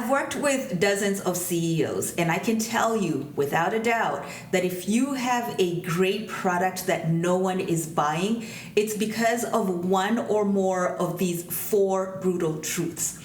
I've worked with dozens of CEOs, and I can tell you without a doubt that if you have a great product that no one is buying, it's because of one or more of these 4 brutal truths.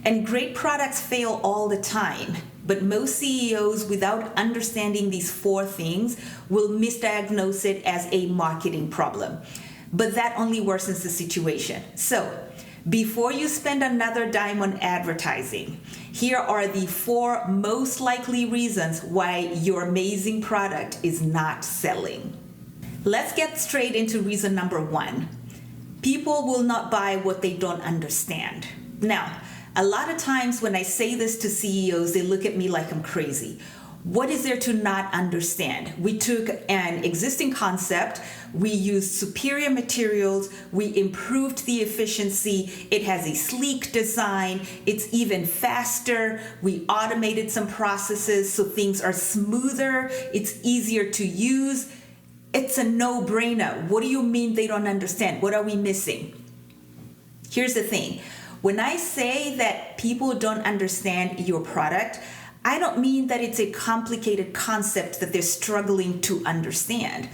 And great products fail all the time, but most CEOs, without understanding these 4 things, will misdiagnose it as a marketing problem. But that only worsens the situation. So, before you spend another dime on advertising, here are the 4 most likely reasons why your amazing product is not selling. Let's get straight into reason number 1. People will not buy what they don't understand. Now, a lot of times when I say this to CEOs, they look at me like I'm crazy. What is there to not understand? We took an existing concept, we used superior materials, we improved the efficiency, it has a sleek design, it's even faster, we automated some processes so things are smoother, it's easier to use. It's a no-brainer. What do you mean they don't understand? What are we missing? Here's the thing. When I say that people don't understand your product, I don't mean that it's a complicated concept that they're struggling to understand.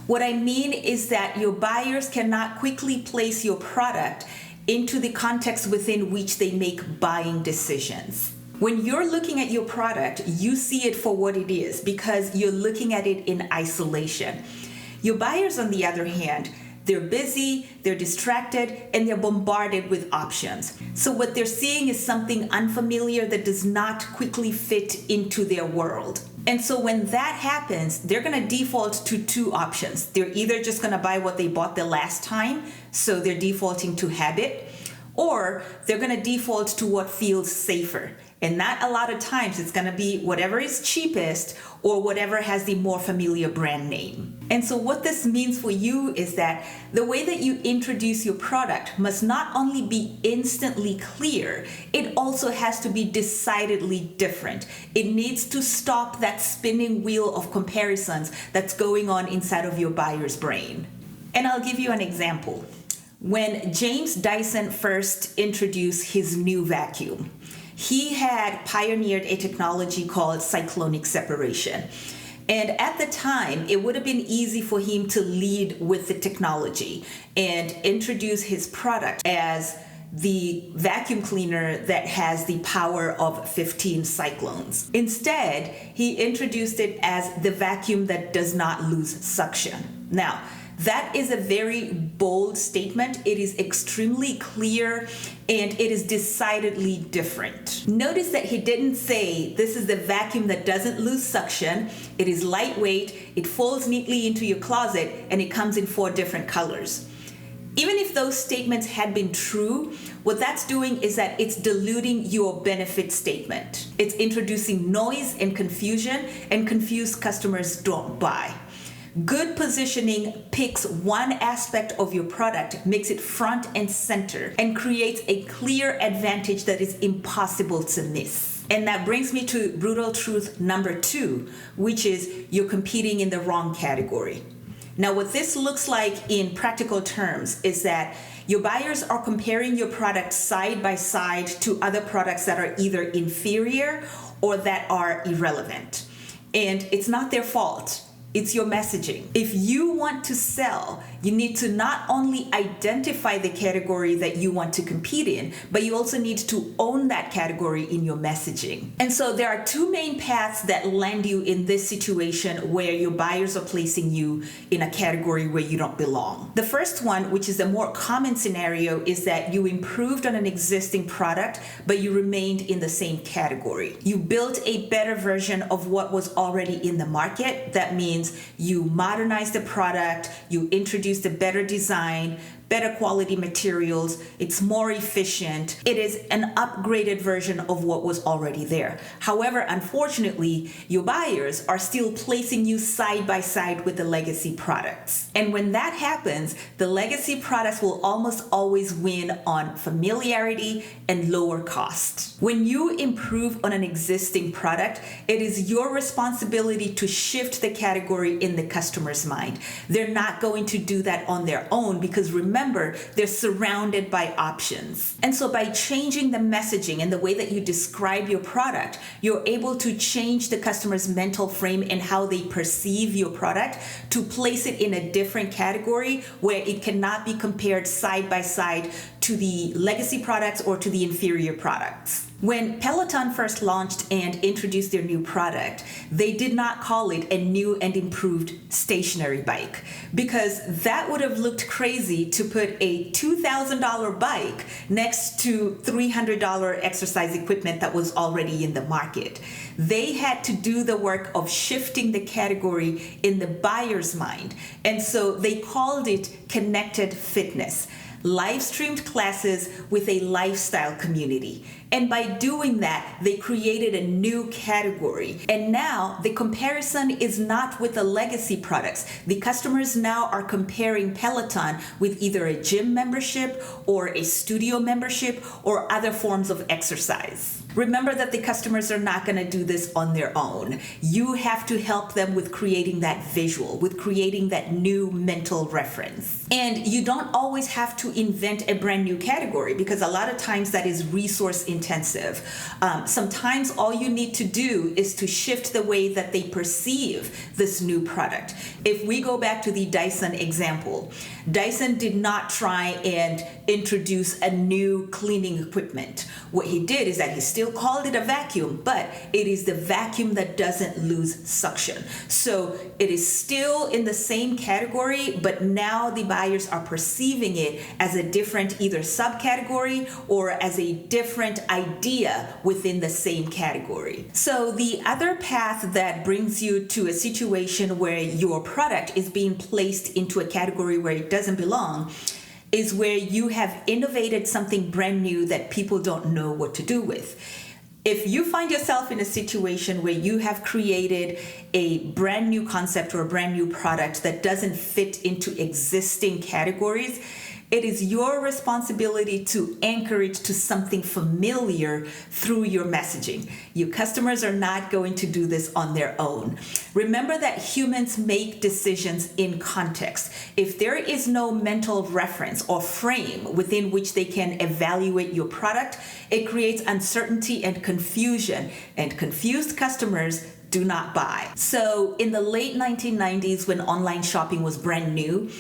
What I mean is that your buyers cannot quickly place your product into the context within which they make buying decisions. When you're looking at your product, you see it for what it is because you're looking at it in isolation. Your buyers, on the other hand, they're busy, they're distracted, and they're bombarded with options. So what they're seeing is something unfamiliar that does not quickly fit into their world. And so when that happens, they're gonna default to 2 options. They're either just gonna buy what they bought the last time, so they're defaulting to habit, or they're gonna default to what feels safer. And that a lot of times it's gonna be whatever is cheapest or whatever has the more familiar brand name. And so what this means for you is that the way that you introduce your product must not only be instantly clear, it also has to be decidedly different. It needs to stop that spinning wheel of comparisons that's going on inside of your buyer's brain. And I'll give you an example. When James Dyson first introduced his new vacuum, he had pioneered a technology called cyclonic separation. And at the time, it would have been easy for him to lead with the technology and introduce his product as the vacuum cleaner that has the power of 15 cyclones. Instead, he introduced it as the vacuum that does not lose suction. Now, that is a very bold statement. It is extremely clear and it is decidedly different. Notice that he didn't say this is the vacuum that doesn't lose suction. It is lightweight, it folds neatly into your closet, and it comes in 4 different colors. Even if those statements had been true, what that's doing is that it's diluting your benefit statement. It's introducing noise and confusion, and confused customers don't buy. Good positioning picks one aspect of your product, makes it front and center, and creates a clear advantage that is impossible to miss. And that brings me to brutal truth number 2, which is you're competing in the wrong category. Now, what this looks like in practical terms is that your buyers are comparing your product side by side to other products that are either inferior or that are irrelevant. And it's not their fault. It's your messaging. If you want to sell, you need to not only identify the category that you want to compete in, but you also need to own that category in your messaging. And so there are 2 main paths that land you in this situation where your buyers are placing you in a category where you don't belong. The first one, which is a more common scenario, is that you improved on an existing product, but you remained in the same category. You built a better version of what was already in the market. That means you modernize the product, you introduce a better design, better quality materials, it's more efficient. It is an upgraded version of what was already there. However, unfortunately, your buyers are still placing you side by side with the legacy products. And when that happens, the legacy products will almost always win on familiarity and lower cost. When you improve on an existing product, it is your responsibility to shift the category in the customer's mind. They're not going to do that on their own because remember, remember, they're surrounded by options. And so by changing the messaging and the way that you describe your product, you're able to change the customer's mental frame and how they perceive your product to place it in a different category where it cannot be compared side by side to the legacy products or to the inferior products. When Peloton first launched and introduced their new product, they did not call it a new and improved stationary bike because that would have looked crazy to put a $2,000 bike next to $300 exercise equipment that was already in the market. They had to do the work of shifting the category in the buyer's mind, and so they called it connected fitness. Live streamed classes with a lifestyle community. And by doing that, they created a new category. And now the comparison is not with the legacy products. The customers now are comparing Peloton with either a gym membership or a studio membership or other forms of exercise. Remember that the customers are not going to do this on their own. You have to help them with creating that visual, with creating that new mental reference. And you don't always have to invent a brand new category because a lot of times that is resource intensive. Sometimes all you need to do is to shift the way that they perceive this new product. If we go back to the Dyson example, Dyson did not try and introduce a new cleaning equipment. What he did is that he still called it a vacuum, but it is the vacuum that doesn't lose suction. So it is still in the same category, but now the buyers are perceiving it as a different either subcategory or as a different idea within the same category. So the other path that brings you to a situation where your product is being placed into a category where it doesn't belong is where you have innovated something brand new that people don't know what to do with. If you find yourself in a situation where you have created a brand new concept or a brand new product that doesn't fit into existing categories, it is your responsibility to anchor it to something familiar through your messaging. Your customers are not going to do this on their own. Remember that humans make decisions in context. If there is no mental reference or frame within which they can evaluate your product, it creates uncertainty and confusion, and confused customers do not buy. So in the late 1990s, when online shopping was brand new,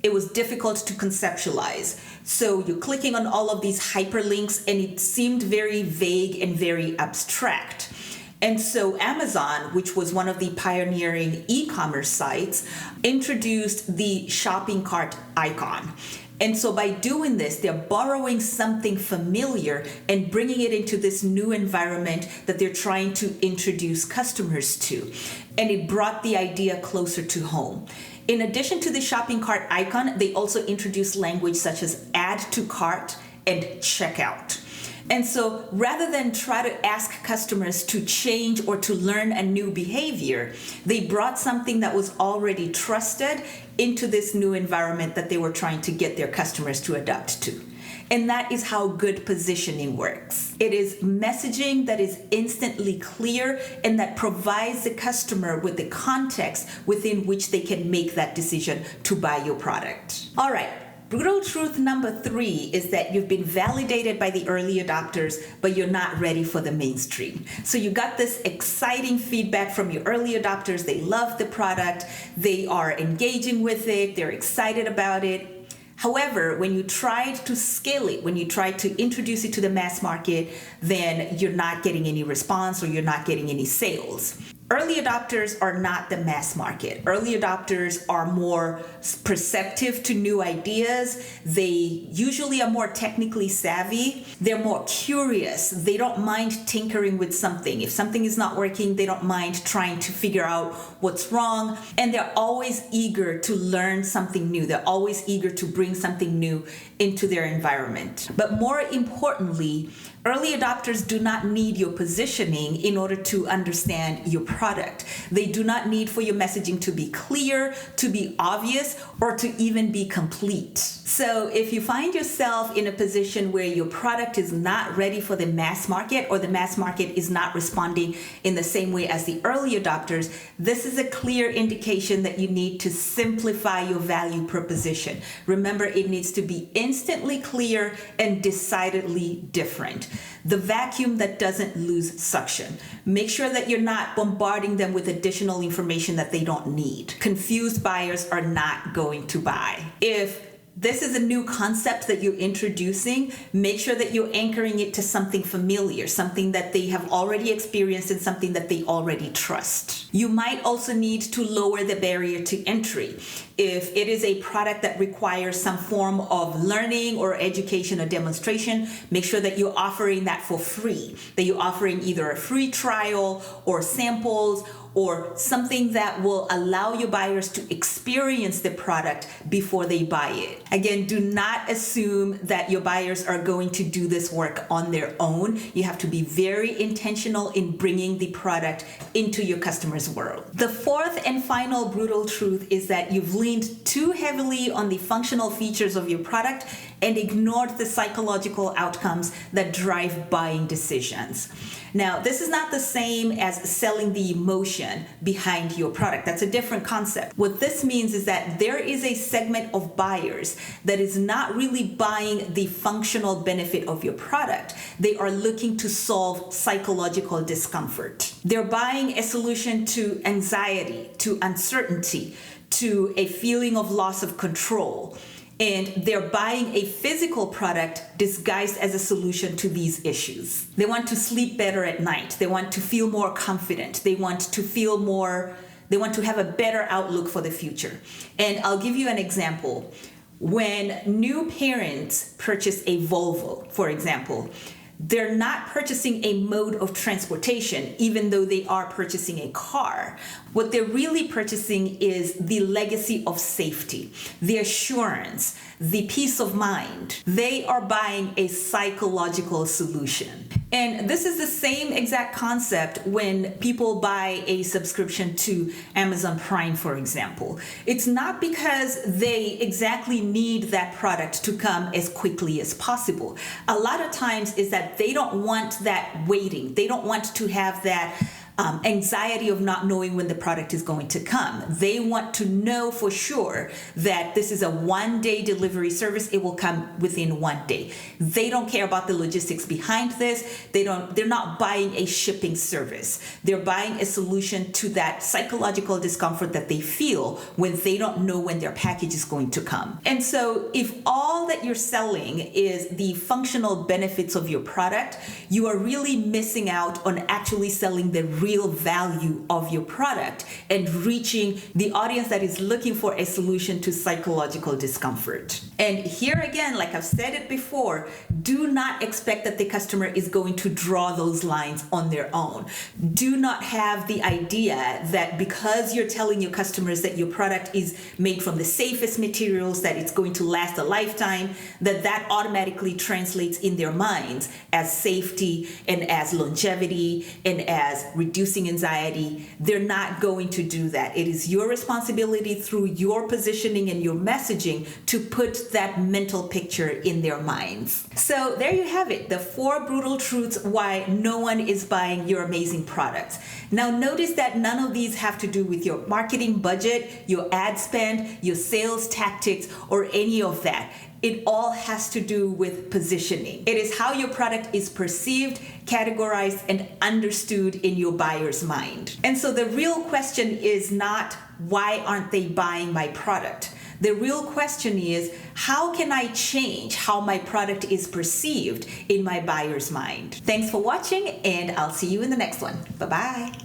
it was difficult to conceptualize. So you're clicking on all of these hyperlinks and it seemed very vague and very abstract. And so Amazon, which was one of the pioneering e-commerce sites, introduced the shopping cart icon. And so by doing this, they're borrowing something familiar and bringing it into this new environment that they're trying to introduce customers to. And it brought the idea closer to home. In addition to the shopping cart icon, they also introduced language such as add to cart and checkout. And so rather than try to ask customers to change or to learn a new behavior, they brought something that was already trusted into this new environment that they were trying to get their customers to adapt to. And that is how good positioning works. It is messaging that is instantly clear and that provides the customer with the context within which they can make that decision to buy your product. All right. Brutal truth number 3 is that you've been validated by the early adopters, but you're not ready for the mainstream. So you got this exciting feedback from your early adopters. They love the product. They are engaging with it. They're excited about it. However, when you tried to scale it, when you tried to introduce it to the mass market, then you're not getting any response or you're not getting any sales. Early adopters are not the mass market. Early adopters are more perceptive to new ideas. They usually are more technically savvy. They're more curious. They don't mind tinkering with something. If something is not working, they don't mind trying to figure out what's wrong. And they're always eager to learn something new. They're always eager to bring something new into their environment. But more importantly, Early adopters do not need your positioning in order to understand your product. They do not need for your messaging to be clear, to be obvious, or to even be complete. So if you find yourself in a position where your product is not ready for the mass market, or the mass market is not responding in the same way as the early adopters, this is a clear indication that you need to simplify your value proposition. Remember, it needs to be instantly clear and decidedly different. The vacuum that doesn't lose suction. Make sure that you're not bombarding them with additional information that they don't need. Confused buyers are not going to buy. If this is a new concept that you're introducing, make sure that you're anchoring it to something familiar, something that they have already experienced and something that they already trust. You might also need to lower the barrier to entry. If it is a product that requires some form of learning or education or demonstration, make sure that you're offering that for free, that you're offering either a free trial or samples or something that will allow your buyers to experience the product before they buy it. Again, do not assume that your buyers are going to do this work on their own. You have to be very intentional in bringing the product into your customer's world. The fourth and final brutal truth is that you've leaned too heavily on the functional features of your product and ignored the psychological outcomes that drive buying decisions. Now, this is not the same as selling the emotion behind your product. That's a different concept. What this means is that there is a segment of buyers that is not really buying the functional benefit of your product. They are looking to solve psychological discomfort. They're buying a solution to anxiety, to uncertainty, to a feeling of loss of control. And they're buying a physical product disguised as a solution to these issues. They want to sleep better at night. They want to feel more confident. They want to have a better outlook for the future. And I'll give you an example. When new parents purchase a Volvo, for example, they're not purchasing a mode of transportation, even though they are purchasing a car. What they're really purchasing is the legacy of safety, the assurance, the peace of mind. They are buying a psychological solution. And this is the same exact concept when people buy a subscription to Amazon Prime, for example. It's not because they exactly need that product to come as quickly as possible. A lot of times is that they don't want that waiting. They don't want to have that anxiety of not knowing when the product is going to come. They want to know for sure that this is a one-day delivery service. It will come within 1 day. They don't care about the logistics behind this. They're not buying a shipping service. They're buying a solution to that psychological discomfort that they feel when they don't know when their package is going to come. And so if all that you're selling is the functional benefits of your product, you are really missing out on actually selling the real value of your product and reaching the audience that is looking for a solution to psychological discomfort. And here again, like I've said it before, do not expect that the customer is going to draw those lines on their own. Do not have the idea that because you're telling your customers that your product is made from the safest materials, that it's going to last a lifetime, that automatically translates in their minds as safety and as longevity and as reducing anxiety. They're not going to do that. It is your responsibility through your positioning and your messaging to put that mental picture in their minds. So there you have it, the 4 brutal truths why no one is buying your amazing products. Now notice that none of these have to do with your marketing budget, your ad spend, your sales tactics, or any of that. It all has to do with positioning. It is how your product is perceived, categorized, and understood in your buyer's mind. And so the real question is not, why aren't they buying my product? The real question is, how can I change how my product is perceived in my buyer's mind? Thanks for watching, and I'll see you in the next one. Bye-bye.